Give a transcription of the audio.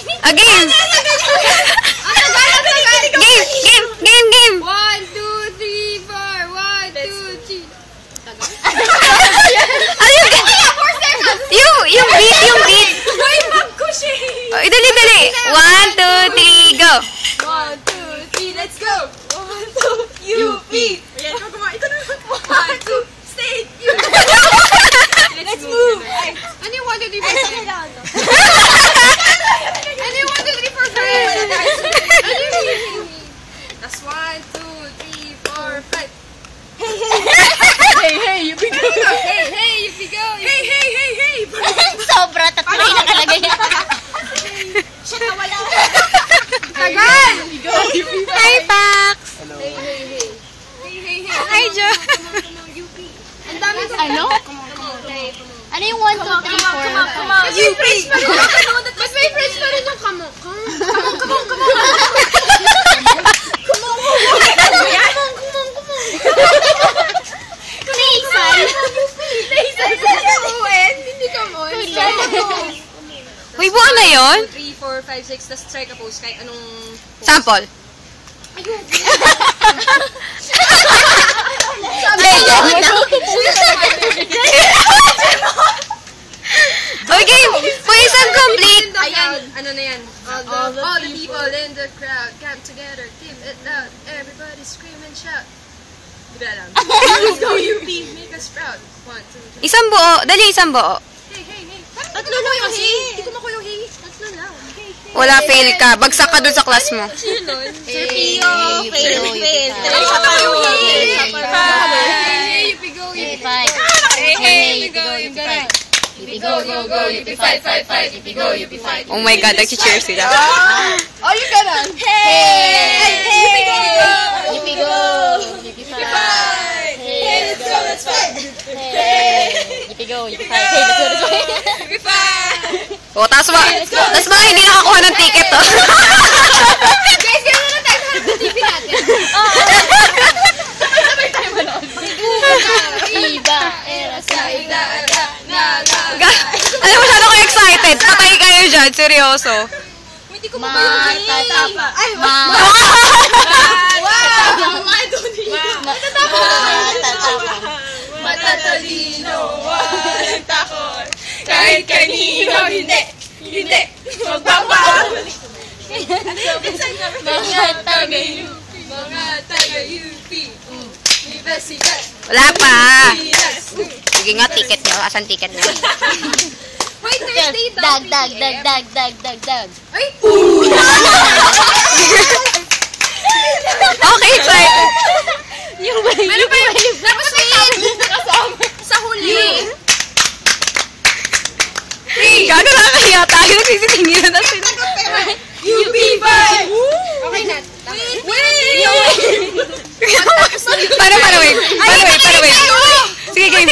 Game! Game! 1, 2, 3, 4. 1, 2, 3. Yung beat. Wait, mag-kushi! Dali. 1, 2, 3, go! 1, 2, 3, let's go! 1, 2, UP! Ayan, ito na. 1, 2, stay, UP! Let's move! Ano yung 1, 2, 3, 4, 5? Ano yung 1, 2, 3, 4, 5? That's 1, 2, 3, 4, 5. Hey, you be go! Hey, you be go! Hey! Sobra, tatlo yung nakalagay niya. Siya na wala. Tagal! Hi, Pax! Hey. Hi, Jo! UP. Ang dami ko. Ano? Ano yung 1, 2, 3, 4? UP! Mas may French pa rin yung kamo. Come on. Hindi ka mo. Uy, buo na yun? 3, 4, 5, 6, tapos try ka pose kahit anong pose. Sample. Ayun. Uy, game! Poison complete! Ayan, ano na yan? All the people in the crowd come together, give it loud, everybody scream and shout. Diba lang? Let's go UP, make us proud. 1, 2, 3. Isang buo. Dali, isang buo. Hey. Tatlo lang yung hey. Hindi ko makuha yung hey. Tatlo lang. Wala, fail ka. Bagsak ka dun sa class mo. Sino nun? Sir Pio, fail. Isa pa yung hey. Hey, UP go, UP. Hey, go, UP fight. UP go, UP fight. UP go, UP fight. Oh my God, nag-cheer sila. Oh, you gonna. Hey, UP go. UP fight. Hey, let's fight. Hey, UP go, UP fight. Hey, let's go. UP fight. O, taas mga hindi nakakuha ng ticket, oh. Guys, gano'n na tayo sa TV natin. Sabay tayo manood. Iba, era sa idada, Alam mo, masyado ko excited. Patay kayo dyan, seryoso. Hindi ko matatapa. Ay, matatalino, walang takot. Kahit kanino, hindi. Magpapahuli. Mga taga-UP. Universidad. Wala pa. Sige nga, ticket nyo. Asan ticket nyo? Wait, Thursday daw. Dag. Ay! Okay, excited. Meron pa yung... Tapos may kasama. Sa huli. Gaga nakakaya tayo. Nagsisitingilan na sila. UP fight! Okay na. Wait! Paano, wait. Sige, game.